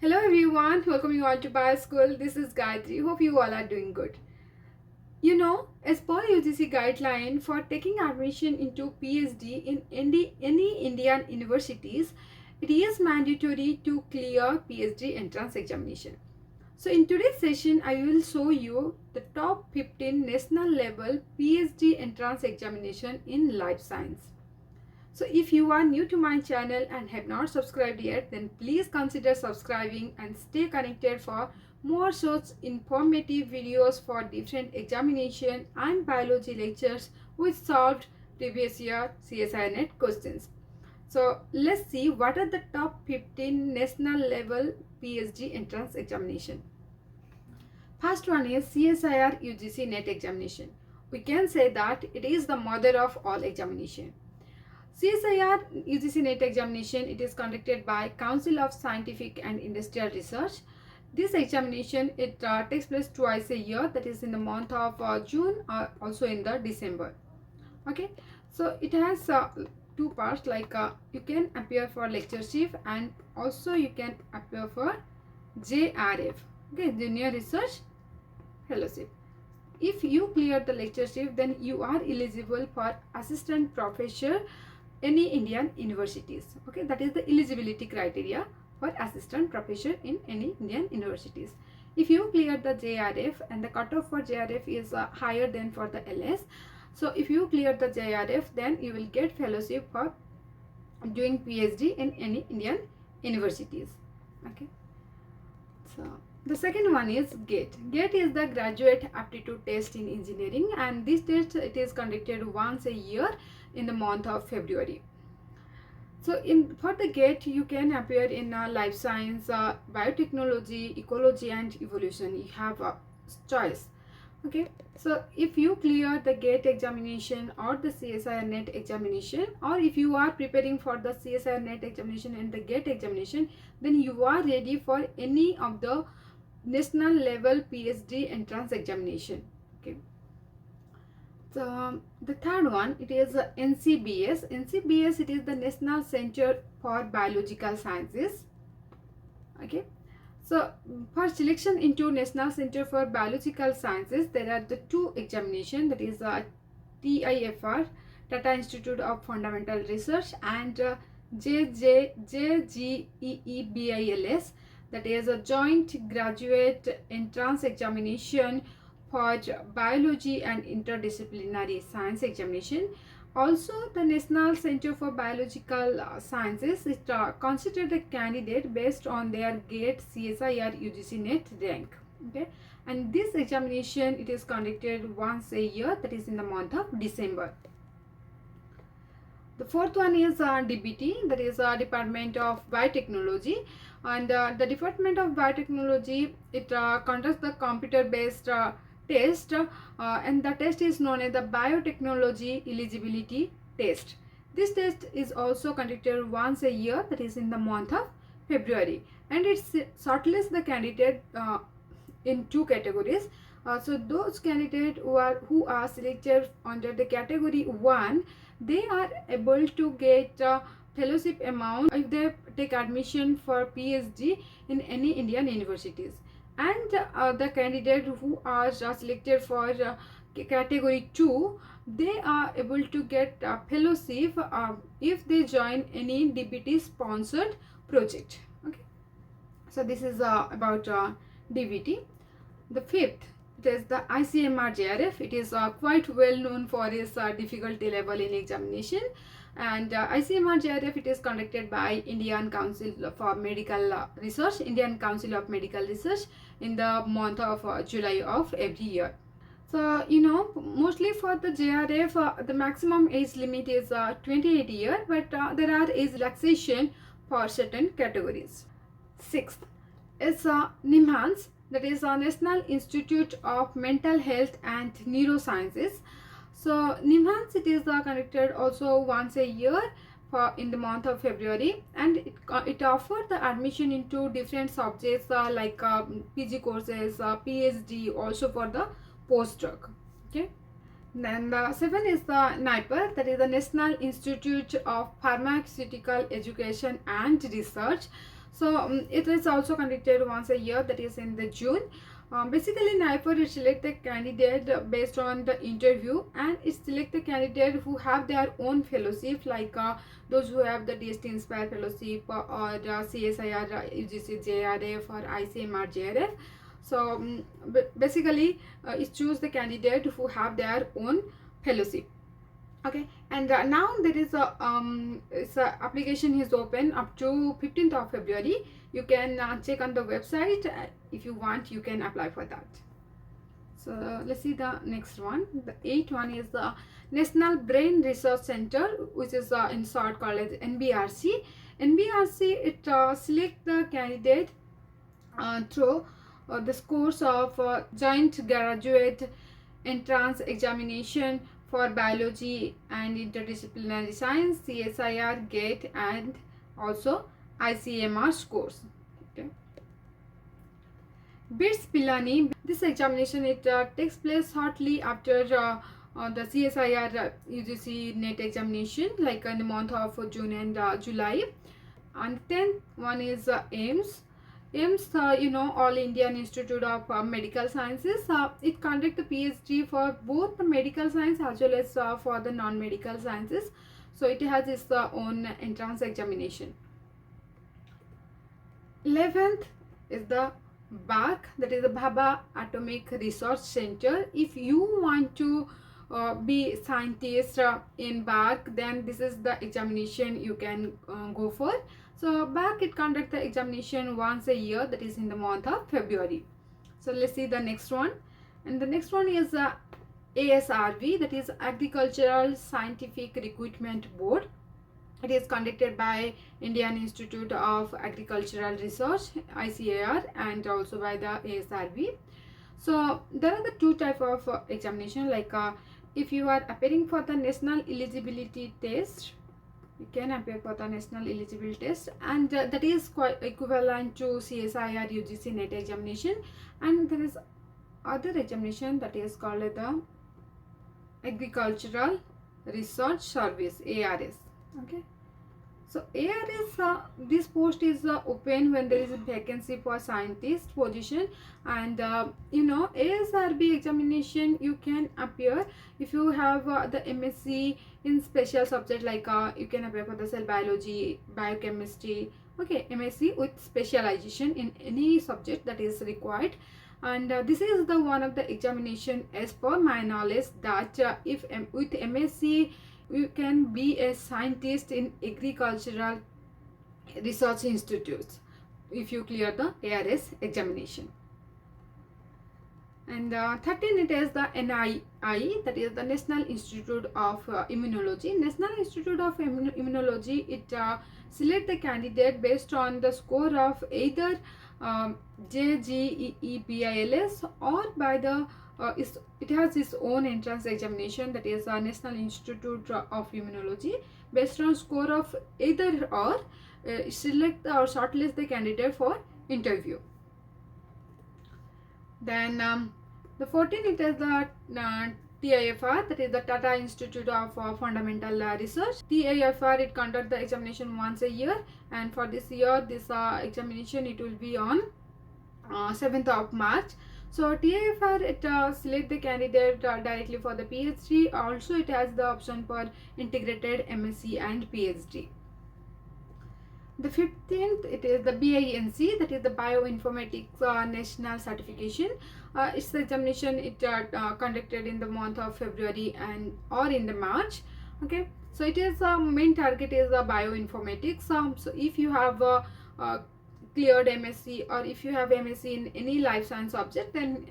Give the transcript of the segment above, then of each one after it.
Hello everyone, welcome you all to BioSchool. This is Gayatri. Hope you all are doing good. As per UGC guideline for taking admission into PhD in any Indian universities, it is mandatory to clear PhD entrance examination. So in today's session, I will show you the top 15 national level PhD entrance examination in life science. So if you are new to my channel and have not subscribed yet, then please consider subscribing and stay connected for more such informative videos for different examination and biology lectures which solved previous year CSIR net questions. So let's see what are the top 15 national level PhD entrance examination. First one is CSIR UGC net examination. We can say that it is the mother of all examination. CSIR UGC NET examination, it is conducted by Council of Scientific and Industrial Research. This examination, it takes place twice a year, that is in the month of June or also in the December. Okay, so it has two parts, like you can appear for lectureship and also you can appear for JRF, okay, Junior Research Fellowship. If you clear the lectureship, then you are eligible for assistant professor any Indian universities. Okay, that is the eligibility criteria for assistant professor in any Indian universities. If you clear the JRF, and the cutoff for JRF is higher than for the LS, so if you clear the JRF, then you will get fellowship for doing PhD in any Indian universities. Okay, so the second one is GATE. GATE is the Graduate Aptitude Test in Engineering, and this test, it is conducted once a year in the month of February. So for the GATE, you can appear in life science, biotechnology, ecology and evolution. You have a choice. Okay, so if you clear the GATE examination or the CSIR NET examination, or if you are preparing for the CSIR NET examination and the GATE examination, then you are ready for any of the national level PhD entrance examination. Okay, so the third one, it is NCBS. NCBS, it is the National Center for Biological Sciences. Okay, so for selection into National Center for Biological Sciences, there are the two examination, that is TIFR, Tata Institute of Fundamental Research, and JGEEBILS, that is a joint graduate entrance examination for biology and interdisciplinary science examination. Also, the National Center for Biological Sciences, it considered a candidate based on their GATE CSIR UGC NET rank. Okay, and this examination, it is conducted once a year, that is in the month of December. The fourth one is DBT, that is Department of Biotechnology, and the Department of Biotechnology, it conducts the computer-based test, and the test is known as the Biotechnology Eligibility Test. This test is also conducted once a year, that is in the month of February, and it shortlists the candidate in two categories. So those candidates who are selected under the category 1, they are able to get fellowship amount if they take admission for PhD in any Indian universities, and the candidate who are selected for category 2, they are able to get fellowship if they join any DBT sponsored project. Okay, so this is about DBT. The fifth, it is the ICMR JRF. It is quite well known for its difficulty level in examination, and ICMR JRF, it is conducted by Indian Council for Medical Research, Indian Council of Medical Research, in the month of July of every year. So mostly for the JRF, the maximum age limit is 28 years, but there are age relaxation for certain categories. Sixth is NIMHANS, that is National Institute of Mental Health and Neurosciences. So NIMHANS, it is conducted also once a year for in the month of February, and it offers the admission into different subjects like PG courses, PhD, also for the postdoc. Okay, then the seven is the NIPER, that is the National Institute of Pharmaceutical Education and Research. So it is also conducted once a year, that is in the June. Basically, NIFOR it select the candidate based on the interview, and it select the candidate who have their own fellowship, like those who have the DST Inspire fellowship or CSIR, UGC JRF or ICMR JRF. So basically, it choose the candidate who have their own fellowship. Okay, and now there is a application is open up to 15th of February. You can check on the website. If you want, you can apply for that. So let's see the next one. The 8th one is the National Brain Research Center, which is in short called as NBRC. NBRC it select the candidate through the scores of joint graduate entrance examination for biology and interdisciplinary science, CSIR, GATE, and also ICMR scores. Okay. BITS Pilani. This examination it takes place shortly after the CSIR UGC NET examination, like in the month of June and July. And 10th one is AIMS. AIMS, All Indian Institute of Medical Sciences. It conducts the PhD for both the medical science as well as for the non-medical sciences. So it has its own entrance examination. 11th is the BAC, that is the Bhabha Atomic Research Center. If you want to be scientist in BAC, then this is the examination you can go for. So BAC it conduct the examination once a year, that is in the month of February. So let's see the next one, and the next one is ASRB, that is Agricultural Scientific Recruitment Board. It is conducted by Indian Institute of Agricultural Research, ICAR, and also by the ASRB. So there are the two type of examination, like if you are appearing for the national eligibility test, you can appear for the national eligibility test, and that is quite equivalent to CSIR UGC NET examination. And there is other examination that is called the Agricultural Research Service, ARS. Okay, so ARS, this post is open when there is a vacancy for scientist position, and ASRB examination you can appear if you have the MSc in special subject, like you can appear for the cell biology, biochemistry. Okay, MSc with specialization in any subject that is required. And this is the one of the examination as per my knowledge, that if with MSc you can be a scientist in agricultural research institutes if you clear the ARS examination. And 13, it is the NII, that is the National Institute of Immunology. National Institute of Immunology, it select the candidate based on the score of either JGEE-BILS or by the it has its own entrance examination, that is National Institute of Immunology. Based on score of either or, select or shortlist the candidate for interview. Then the 14, it is the TIFR, that is the Tata Institute of Fundamental Research. TIFR it conduct the examination once a year, and for this year this examination it will be on 7th of March. So TIFR it select the candidate directly for the PhD. Also it has the option for integrated MSc and PhD. The 15th, it is the BINC, that is the Bioinformatics National Certification. It's the examination it conducted in the month of February and or in the March. Okay, so it is main target is the bioinformatics. So if you have cleared MSc, or if you have MSc in any life science subject, then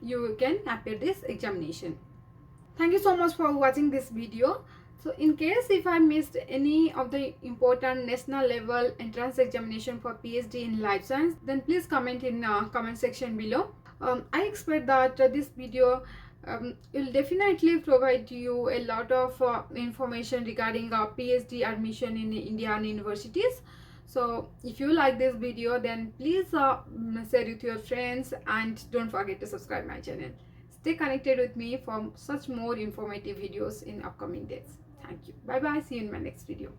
you can appear this examination. Thank you so much for watching this video. So in case if I missed any of the important national level entrance examination for PhD in life science, then please comment in comment section below. I expect that this video will definitely provide you a lot of information regarding PhD admission in Indian universities. So if you like this video, then please share with your friends, and don't forget to subscribe my channel. Stay connected with me for such more informative videos in upcoming days. Thank you. Bye bye. See you in my next video.